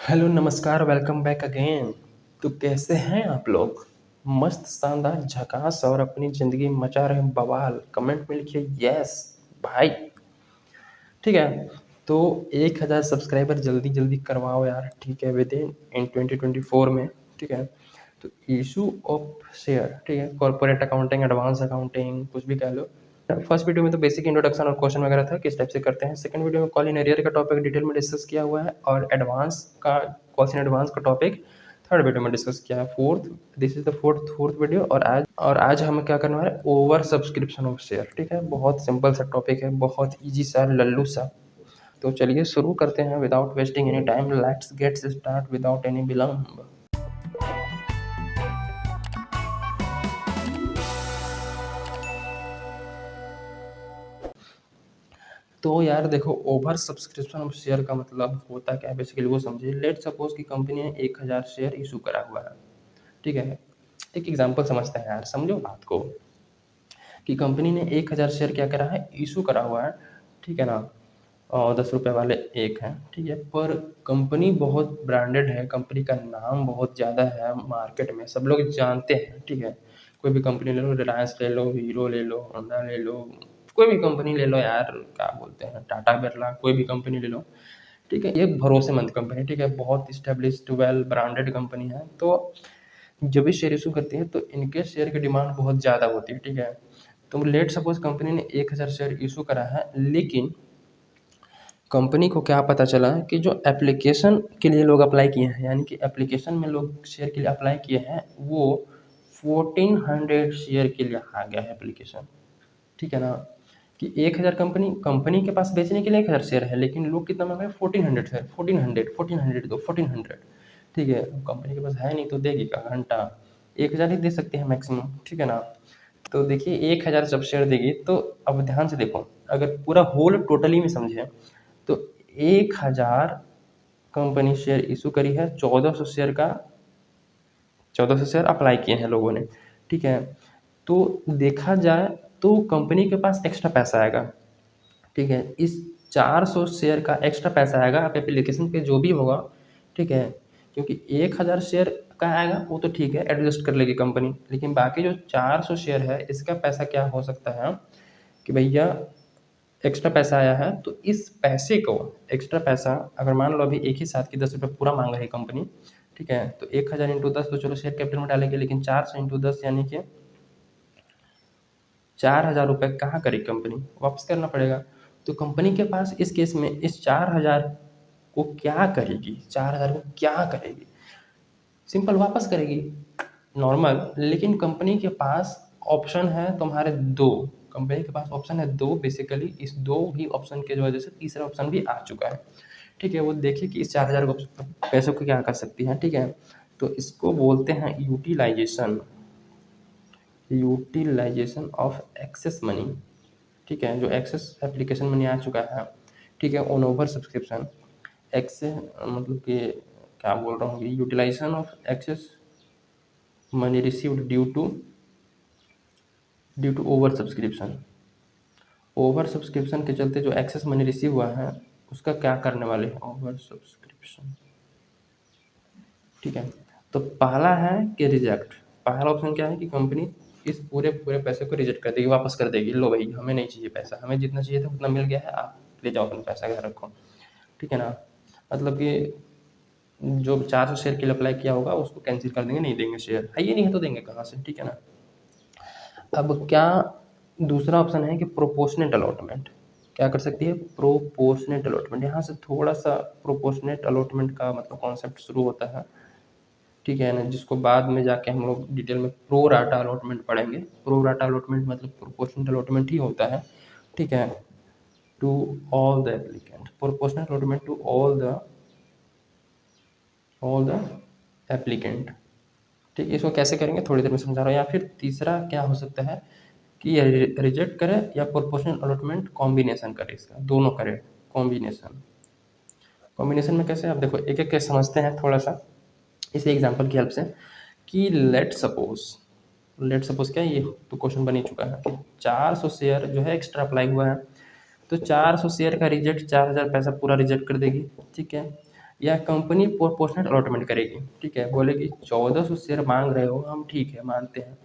Hello नमस्कार welcome back again. तो कैसे हैं आप लोग? मस्त शानदार झकास और अपनी ज़िंदगी मचा रहे बवाल। कमेंट में लिखिए यस भाई। ठीक है। तो 1000 सब्सक्राइबर जल्दी जल्दी करवाओ यार। ठीक है, विद इन 2024 में। ठीक है। तो इशू ऑफ शेयर, ठीक है, कॉर्पोरेट अकाउंटिंग, एडवांस अकाउंटिंग, कुछ भी कह लो। फर्स्ट वीडियो में तो बेसिक इंट्रोडक्शन और क्वेश्चन वगैरह था, किस टाइप से करते हैं। सेकंड वीडियो में कॉल इन एरियर का टॉपिक डिटेल में डिस्कस किया हुआ है, और एडवांस का कॉल इन एडवांस का टॉपिक थर्ड वीडियो में डिस्कस किया है। Fourth, this is the fourth video. और आज हमें क्या करना है, ओवर सब्सक्रिप्शन ऑफ शेयर। ठीक है, बहुत सिंपल सा टॉपिक है, बहुत ईजी सा, लल्लू सा। तो चलिए शुरू करते हैं without wasting any time. Let's get start without any विलम्ब। तो यार देखो, ओवर सब्सक्रिप्शन ऑफ शेयर का मतलब होता क्या है बेसिकली वो समझिए। लेट सपोज कि कंपनी ने 1000 शेयर इशू करा हुआ है। ठीक है, एक एग्जांपल समझते हैं यार, समझो बात को। कि कंपनी ने 1000 शेयर क्या करा है, इशू करा हुआ है। ठीक है ना। और 10 रुपये वाले एक हैं। ठीक है, पर कंपनी बहुत ब्रांडेड है, कंपनी का नाम बहुत ज़्यादा है मार्केट में, सब लोग जानते हैं। ठीक है, कोई भी कंपनी ले लो, रिलायंस ले लो, हीरो ले लो, होंडा ले लो, कोई भी कंपनी ले लो यार, क्या बोलते हैं, टाटा बिरला, कोई भी कंपनी ले लो। ठीक है, ये भरोसेमंद कंपनी, ठीक है, बहुत इस्टेब्लिश्ड वेल ब्रांडेड कंपनी है। तो जब भी शेयर इशू करती है तो इनके शेयर की डिमांड बहुत ज़्यादा होती है। ठीक है, तो लेट सपोज कंपनी ने 1000 शेयर इशू करा है, लेकिन कंपनी को क्या पता चला कि जो एप्लीकेशन के लिए लोग अप्लाई किए हैं, यानी कि एप्लीकेशन में लोग शेयर के लिए अप्लाई किए हैं, वो 1400 शेयर के लिए आ गया है एप्लीकेशन। ठीक है ना। कि 1000 कंपनी कंपनी के पास बेचने के लिए 1000 शेयर है, लेकिन लोग कितना मांग रहे हैं, 1400 शेयर। 1400 दो, 1400। ठीक है, कंपनी के पास है नहीं तो देगी का घंटा, 1000 ही दे सकते हैं मैक्सिमम। ठीक है ना। तो देखिए, 1000 जब शेयर देगी तो अब ध्यान से देखो, अगर पूरा होल टोटली में समझे तो 1000 कंपनी शेयर इशू करी है, 1400 शेयर अप्लाई किए हैं लोगों ने। ठीक है, तो देखा जाए तो कंपनी के पास एक्स्ट्रा पैसा आएगा। ठीक है, इस 400 शेयर का एक्स्ट्रा पैसा आएगा आप एप्लीकेशन पे जो भी होगा। ठीक है, क्योंकि 1000 शेयर का आएगा वो तो ठीक है, एडजस्ट कर लेगी कंपनी, लेकिन बाकी जो 400 शेयर है इसका पैसा क्या हो सकता है कि भैया एक्स्ट्रा पैसा आया है, तो इस पैसे को, एक्स्ट्रा पैसा, अगर मान लो अभी एक ही साथ की 10 रुपये पूरा मांग रही कंपनी। ठीक है, तो 1000 इंटू 10 तो चलो शेयर कैपिटल में डालेंगे, लेकिन 400 इंटू 10 यानी कि 4000 रुपये कहाँ करेगी कंपनी, वापस करना पड़ेगा। तो कंपनी के पास इस केस में इस 4000 को क्या करेगी, 4000 को क्या करेगी, सिंपल वापस करेगी नॉर्मल। लेकिन कंपनी के पास ऑप्शन है तुम्हारे दो, कंपनी के पास ऑप्शन है दो बेसिकली। इस दो ही ऑप्शन की वजह से तीसरा ऑप्शन भी आ चुका है। ठीक है, वो देखिए कि इस 4000 को पैसों को क्या कर सकती है। ठीक है, तो इसको बोलते हैं utilisation, utilisation of excess money. ठीक है, जो एक्सेस एप्लीकेशन मनी आ चुका है। ठीक है, ऑन ओवर सब्सक्रिप्शन, एक्सेस मतलब कि क्या बोल रहा हूँ, utilisation of excess money received due to over subscription. Over subscription के चलते जो एक्सेस मनी रिसीव हुआ है उसका क्या करने वाले हैं, ओवर सब्सक्रिप्शन। ठीक है, तो पहला है कि रिजेक्ट। पहला ऑप्शन क्या है कि कंपनी इस पूरे पूरे पैसे को रिजेक्ट कर देगी, वापस कर देगी, लो भाई हमें नहीं चाहिए पैसा, हमें जितना चाहिए था उतना मिल गया है, आप ले जाओ अपना पैसा घर रखो। ठीक है ना। मतलब कि जो 400 शेयर के लिए अप्लाई किया होगा उसको कैंसिल कर देंगे, नहीं देंगे शेयर, है ये नहीं है तो देंगे कहाँ से। ठीक है ना। अब क्या दूसरा ऑप्शन है कि प्रोपोर्शनेट अलॉटमेंट। क्या कर सकती है, प्रोपोर्शनेट अलॉटमेंट। यहाँ से थोड़ा सा प्रोपोर्शनेट अलॉटमेंट का मतलब कॉन्सेप्ट शुरू होता है। ठीक है ना, जिसको बाद में जाके हम लोग डिटेल में प्रो राटा अलॉटमेंट पढ़ेंगे। प्रो राटा अलॉटमेंट मतलब प्रोपोर्शनेट अलॉटमेंट ही होता है। ठीक है, to all the applicant, proportionate allotment to all the applicant. ठीक, इसको कैसे करेंगे थोड़ी देर में समझा रहा हूँ। या फिर तीसरा क्या हो सकता है कि ये रिजेक्ट करे या प्रोपोर्शनल अलॉटमेंट कॉम्बिनेशन करे, इसका दोनों करे कॉम्बिनेशन। कॉम्बिनेशन में कैसे, आप देखो एक एक के समझते हैं थोड़ा सा इसी एग्जांपल की हेल्प से। कि लेट सपोज क्या है, ये तो क्वेश्चन बन ही चुका है कि 400 शेयर जो है एक्स्ट्रा अप्लाई हुआ है, तो 400 शेयर का रिजेक्ट, 4000 पैसा पूरा रिजेक्ट कर देगी। ठीक है, या कंपनी प्रोपोर्शनल अलॉटमेंट करेगी, ठीक है, बोलेगी 1400 शेयर मांग रहे हो, हम ठीक है मानते हैं,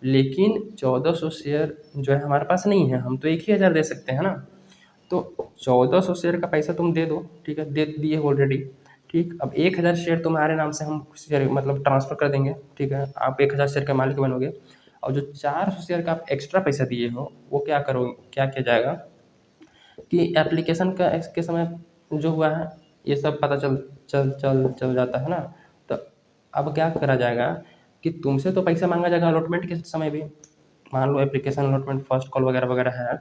लेकिन 1400 शेयर जो है हमारे पास नहीं है, हम तो 1 ही 1000 दे सकते हैं ना, तो 1400 शेयर का पैसा तुम दे दो, ठीक है, दे दिए ऑलरेडी, ठीक, अब 1000 शेयर तुम्हारे नाम से हम शेयर मतलब ट्रांसफर कर देंगे, ठीक है, आप 1000 शेयर का मालिक बनोगे, और जो 400 शेयर का आप एक्स्ट्रा पैसा दिए हो वो क्या करो, क्या किया जाएगा कि एप्लीकेशन का के समय जो हुआ है ये सब पता चल जाता है ना, तो अब क्या करा जाएगा कि तुमसे तो पैसा मांगा जाएगा अलॉटमेंट के समय भी, मान लो एप्लीकेशन अलॉटमेंट फर्स्ट कॉल वगैरह वगैरह है,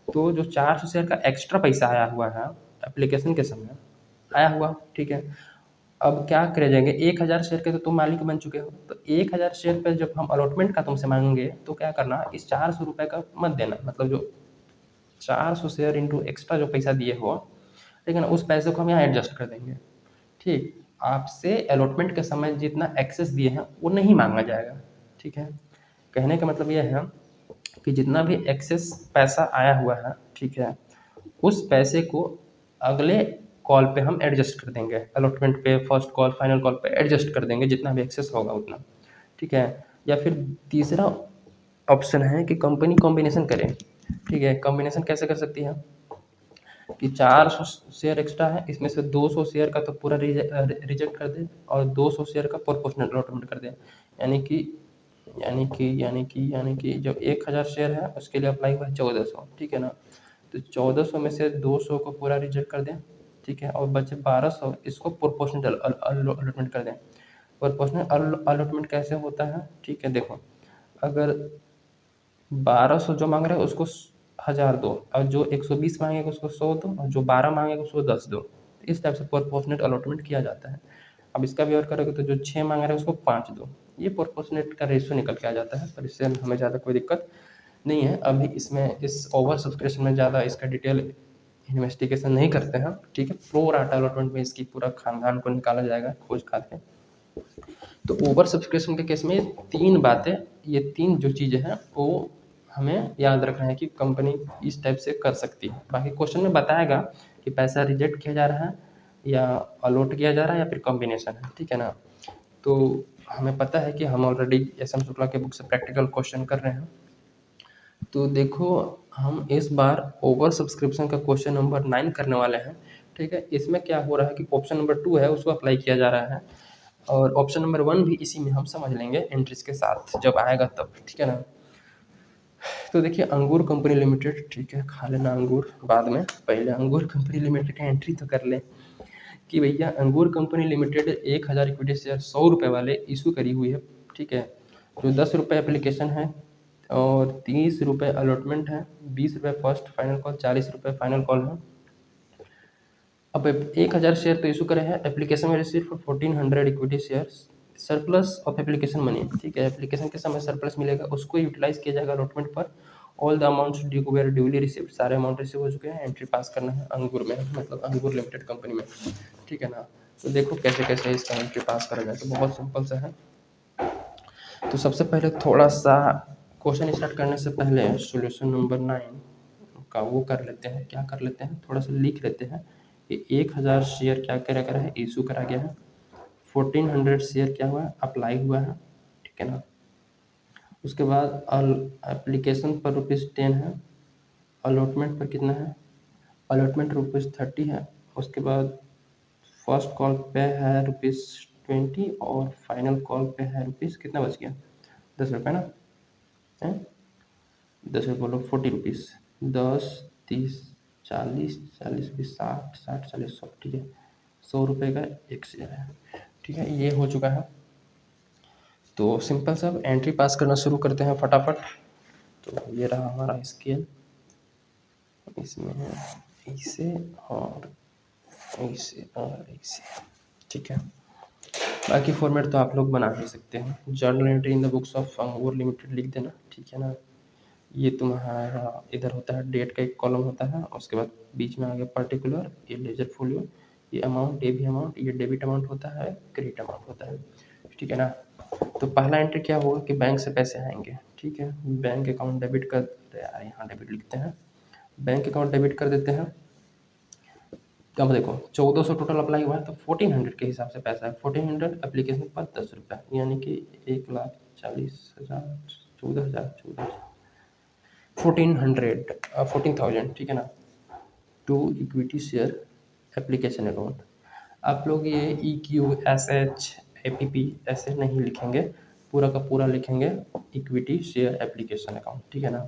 तो जो 400 शेयर का एक्स्ट्रा पैसा आया हुआ है एप्लीकेशन के समय आया हुआ, ठीक है, अब क्या करे जाएंगे, 1000 शेयर के तो तुम मालिक बन चुके हो, तो 1000 शेयर पे जब हम अलॉटमेंट का तुमसे मांगेंगे तो क्या करना, इस 400 रुपये का मत देना, मतलब जो 400 शेयर इंटू एक्स्ट्रा जो पैसा दिए हो, ठीक है ना, उस पैसे को हम यहाँ एडजस्ट कर देंगे, ठीक, आपसे अलॉटमेंट के समय जितना एक्सेस दिए हैं वो नहीं मांगा जाएगा, ठीक है, कहने का मतलब यह है कि जितना भी एक्सेस पैसा आया हुआ है, ठीक है, उस पैसे को अगले कॉल पे हम एडजस्ट कर देंगे, अलॉटमेंट पे फर्स्ट कॉल फाइनल कॉल पे एडजस्ट कर देंगे जितना भी एक्सेस होगा उतना, ठीक है, या फिर तीसरा ऑप्शन है कि कंपनी कॉम्बिनेशन करे, ठीक है, कॉम्बिनेशन कैसे कर सकती है कि 400 शेयर एक्स्ट्रा है, इसमें से 200 शेयर का तो पूरा रिजेक्ट कर दे और 200 शेयर का प्रोपोर्शनल अलॉटमेंट कर दे, यानी कि यानी कि जो 1000 शेयर है उसके लिए अप्लाई हुआ है 1400, ठीक है ना, तो 1400 में से 200 को पूरा रिजेक्ट कर दें, ठीक है, और बचे 1200 इसको प्रोपोर्शनल अलॉटमेंट कर दें। प्रोपोर्शनल अलॉटमेंट कैसे होता है, ठीक है, देखो, अगर 1200 जो मांग रहे हैं उसको 1000 दो, और जो 120 मांगेगा उसको 100 दो, और जो 12 मांगेगा उसको 10 दो, इस टाइप से प्रोपोर्शनेट अलॉटमेंट किया जाता है। अब इसका भी और करोगे तो जो 6 मांग रहे हैं उसको 5 दो, ये प्रोपोर्शनेट का रेशियो निकल के आ जाता है, पर इससे हमें ज़्यादा कोई दिक्कत नहीं है, अभी इसमें इस ओवर सब्सक्रिप्शन में ज़्यादा इसका डिटेल इन्वेस्टिगेशन नहीं करते हैं, ठीक है, प्रो राटा अलॉटमेंट में इसकी पूरा खानदान को निकाला जाएगा खोज खाल के। तो ओवर सब्सक्रिप्शन के केस में तीन बातें, ये तीन जो चीज़ें हैं वो हमें याद रखना है कि कंपनी इस टाइप से कर सकती है, बाकी क्वेश्चन में बताएगा कि पैसा रिजेक्ट किया जा रहा है या अलॉट किया जा रहा है या फिर कॉम्बिनेशन है, ठीक है ना, तो हमें पता है कि हम ऑलरेडी एस एम शुक्ला के बुक से प्रैक्टिकल क्वेश्चन कर रहे हैं, तो देखो हम इस बार ओवर सब्सक्रिप्शन का क्वेश्चन नंबर 9 करने वाले हैं, ठीक है, इसमें क्या हो रहा है कि ऑप्शन नंबर 2 है उसको अप्लाई किया जा रहा है, और ऑप्शन नंबर 1 भी इसी में हम समझ लेंगे एंट्रीज के साथ जब आएगा तब, ठीक है ना, तो देखिए अंगूर कंपनी लिमिटेड, ठीक है, खा लेना अंगूर बाद में, पहले अंगूर कंपनी लिमिटेड का एंट्री तो कर ले कि भैया अंगूर कंपनी लिमिटेड 1000 इक्विटी शेयर 100 रुपये वाले इशू करी हुई है, ठीक है, जो 10 रुपये एप्लीकेशन है और 30 रुपये अलॉटमेंट है, 20 रुपये फर्स्ट फाइनल कॉल, 40 रुपये फाइनल कॉल है। अब 1000 शेयर तो इशू करे हैं, एप्लीकेशन में सिर्फ 1400 equity shares surplus of application money, ठीक है, एप्लीकेशन के समय सरप्लस मिलेगा उसको यूटिलाइज किया जाएगा अलॉटमेंट पर, all the amounts due were duly received, सारे अमाउंट रिसीव हो चुके हैं, एंट्री पास करना है अंगूर में, मतलब अंगूर लिमिटेड कंपनी में, ठीक है ना, तो देखो कैसे कैसे इसका एंट्री पास करा जाए, तो बहुत सिंपल सा है। तो सबसे पहले थोड़ा सा क्वेश्चन स्टार्ट करने से पहले सॉल्यूशन नंबर 9 का वो कर लेते हैं, क्या कर लेते हैं, थोड़ा सा लिख लेते हैं कि 1000 शेयर क्या करा करा है, इशू करा गया है, 1400 शेयर क्या हुआ है, अप्लाई हुआ है, ठीक है ना, उसके बाद एप्लीकेशन पर ₹10 है, अलॉटमेंट पर कितना है, अलॉटमेंट ₹30 है, उसके बाद फर्स्ट कॉल पे है ₹20 और फाइनल कॉल पे है रुपीज़ कितना बच गया, 10 रुपये ना, है 10 रुपये बोलो 40 रुपीज़, 10, 30, 40, 40, 20, 60, 60, 40, 100, ठीक है, 100 रुपये का एक शेयर है, ठीक है, ये हो चुका है। तो सिंपल सा एंट्री पास करना शुरू करते हैं फटाफट। तो ये रहा हमारा स्केल, इसमें है ऐसे और ऐसे और ऐसे, ठीक है, बाकी फॉर्मेट तो आप लोग बना ही सकते हैं, journal entry in the books of अंगूर लिमिटेड लिख देना, ठीक है ना, ये तुम्हारा इधर होता है डेट का एक कॉलम होता है, उसके बाद बीच में आ गया पर्टिकुलर, ये लेजर फोलियो, ये अमाउंट डेबी अमाउंट, ये डेबिट अमाउंट होता है, क्रेडिट अमाउंट होता है, ठीक है ना। तो पहला एंट्री क्या होगा कि बैंक से पैसे आएंगे, ठीक है, बैंक अकाउंट डेबिट कर, यहाँ डेबिट लिखते हैं, बैंक अकाउंट डेबिट कर देते हैं, तो अब देखो 1400 टोटल अप्लाई हुआ है तो 1400 के हिसाब से पैसा है, 1400 एप्लीकेशन पर 10 रुपया, यानी कि 1,40,000, 1400, 14,000, ठीक है ना, to equity share application account. आप लोग ये EQSH APP ऐसे नहीं लिखेंगे, पूरा का पूरा लिखेंगे इक्विटी शेयर एप्लीकेशन अकाउंट, ठीक है ना,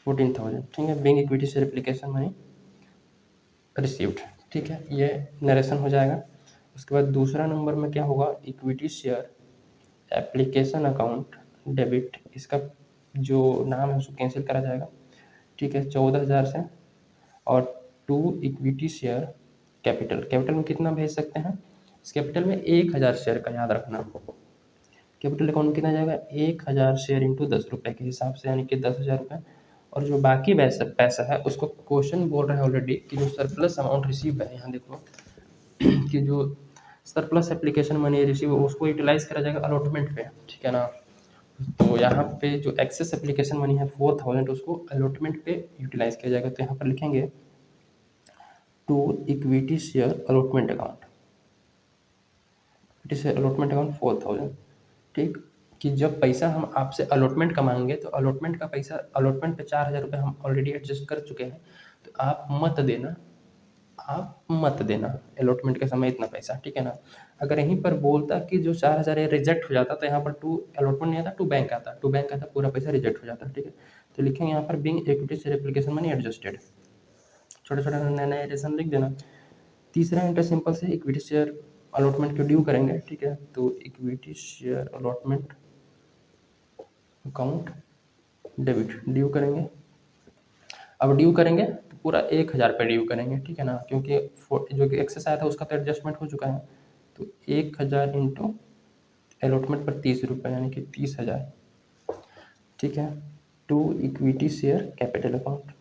14,000, ठीक है, being equity share application money received, ठीक है, ये नरेशन हो जाएगा। उसके बाद दूसरा नंबर में क्या होगा, equity share application account debit, इसका जो नाम है उसको कैंसिल करा जाएगा, ठीक है, 14,000 से। और to equity share capital, capital में कितना भेज सकते हैं, इस कैपिटल में 1,000 शेयर का याद रखना, कैपिटल अकाउंट में कितना जाएगा, 1,000 शेयर इंटू 10 रुपये के हिसाब से, यानी कि 10,000 रुपये। और जो बाकी पैसा है उसको क्वेश्चन बोल रहा है ऑलरेडी कि जो सरप्लस अमाउंट रिसीव है, यहाँ देखो कि जो सरप्लस एप्लीकेशन मनी रिसीव उसको यूटिलाइज करा जाएगा अलॉटमेंट पे, ठीक है ना। तो यहाँ पे जो एक्सेस एप्लीकेशन मनी है 4,000, उसको अलॉटमेंट पे यूटिलाइज किया जाएगा। तो यहाँ पर लिखेंगे to equity share allotment account, equity share allotment account 4,000, ठीक। कि जब पैसा हम आपसे अलॉटमेंट का मांगेंगे तो अलॉटमेंट का पैसा, अलॉटमेंट पे 4,000 रुपये हम ऑलरेडी एडजस्ट कर चुके हैं, तो आप मत देना, आप मत देना अलॉटमेंट के समय इतना पैसा, ठीक है ना। अगर यहीं पर बोलता कि जो 4,000 रिजेक्ट हो जाता तो यहाँ पर टू अलॉटमेंट नहीं आता, टू बैंक आता, टू बैंक आता, पूरा पैसा रिजेक्ट हो जाता, ठीक है। तो लिखेंगे यहाँ पर being equity share application money adjusted, छोटे छोटे नए नए एडिशन लिख देना। तीसरा इंटर सिंपल से इक्विटी शेयर अलॉटमेंट को ड्यू करेंगे, ठीक है। तो equity share allotment account debit due करेंगे। अब ड्यू करेंगे तो पूरा 1,000 पे ड्यू करेंगे, ठीक है ना, क्योंकि जो कि एक्सेस आया था उसका तो एडजस्टमेंट हो चुका है। तो 1,000 इंटू अलॉटमेंट पर 30 रुपये, यानी कि 30,000, ठीक है, to equity share capital account.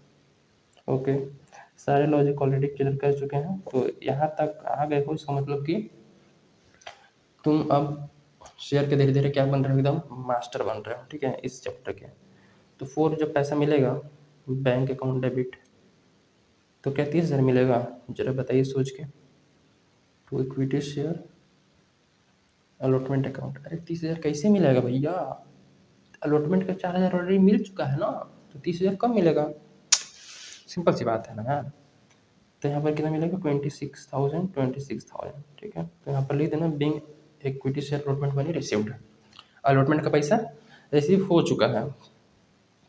Okay, सारे लॉजिक ऑलरेडी क्लियर कर चुके हैं। तो यहाँ तक आ गए हो, इसका मतलब कि तुम अब शेयर के धीरे धीरे क्या बन रहे हो, एकदम मास्टर बन रहे हो, ठीक है, इस चैप्टर के। तो 4 जब पैसा मिलेगा बैंक अकाउंट डेबिट, तो क्या 30,000 मिलेगा, जरा बताइए सोच के। तो इक्विटी शेयर अलॉटमेंट अकाउंट, अरे 30,000 कैसे मिलेगा भैया, अलॉटमेंट का 4,000 ऑलरेडी मिल चुका है ना, तो 30,000 कब मिलेगा, सिंपल सी बात है ना यार। तो यहाँ पर कितना मिलेगा, 26,000, 26,000, ठीक है। तो यहाँ पर लिख देना being equity share allotment money received, allotment का पैसा रिसीव हो चुका है।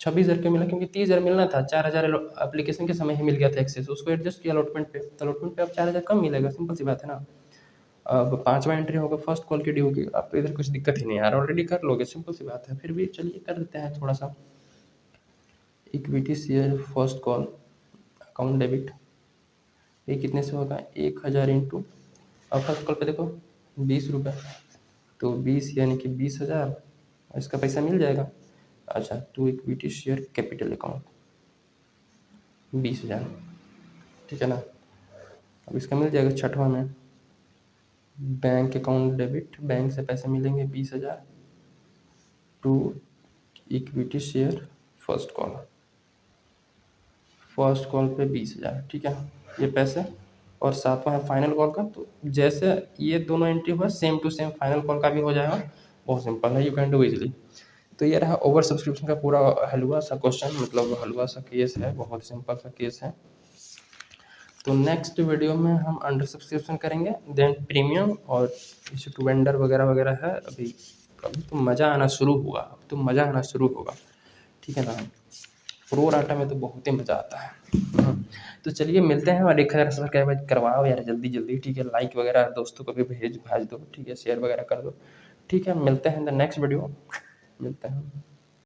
26,000 क्यों मिला, क्योंकि 30,000 मिलना था, 4,000 एप्लीकेशन के समय ही मिल गया था एक्सेस, उसको एडजस्ट किया अलॉटमेंट पे, तो अलॉटमेंट पे अब 4,000 कम मिलेगा, सिंपल सी बात है ना। अब 5वां एंट्री होगा फर्स्ट कॉल की ड्यू की, अब तो इधर कुछ दिक्कत ही नहीं यार, ऑलरेडी कर लोगे, सिंपल सी बात है। फिर भी चलिए कर देते हैं थोड़ा सा, equity share first call account debit, ये कितने से होगा, 1,000 इंटू, अब फर्स्ट कॉल पे देखो 20 रुपये, तो 20 यानी कि 20,000, इसका पैसा मिल जाएगा। अच्छा, to equity share capital account 20,000, ठीक है ना। अब इसका मिल जाएगा 6वां में, बैंक अकाउंट डेबिट, बैंक से पैसे मिलेंगे 20,000, to equity share first call, first call पे 20,000, ठीक है, ये पैसे। और 7वां है फाइनल कॉल का, तो जैसे ये दोनों एंट्री हुआ same to same final call का भी हो जाएगा, बहुत सिंपल है, यू कैन डू इजिली। तो ये रहा ओवर सब्सक्रिप्शन का पूरा हलवा सा क्वेश्चन, मतलब हलवा सा केस है, बहुत सिंपल सा केस है। तो नेक्स्ट वीडियो में हम अंडर सब्सक्रिप्शन करेंगे, देन प्रीमियम और इशू टू वेंडर वगैरह वगैरह है। अभी अभी तो मज़ा आना शुरू हुआ, अब तो मज़ा आना शुरू होगा, ठीक है ना। प्रो राटा में तो बहुत ही मज़ा आता है। तो चलिए मिलते हैं, और 1,000 सब्सक्राइब करवाओ यार जल्दी जल्दी, ठीक है, लाइक वगैरह दोस्तों को भी भेज दो, ठीक है, शेयर वगैरह कर दो, ठीक है। मिलते हैं द नेक्स्ट वीडियो, मिलते हैं।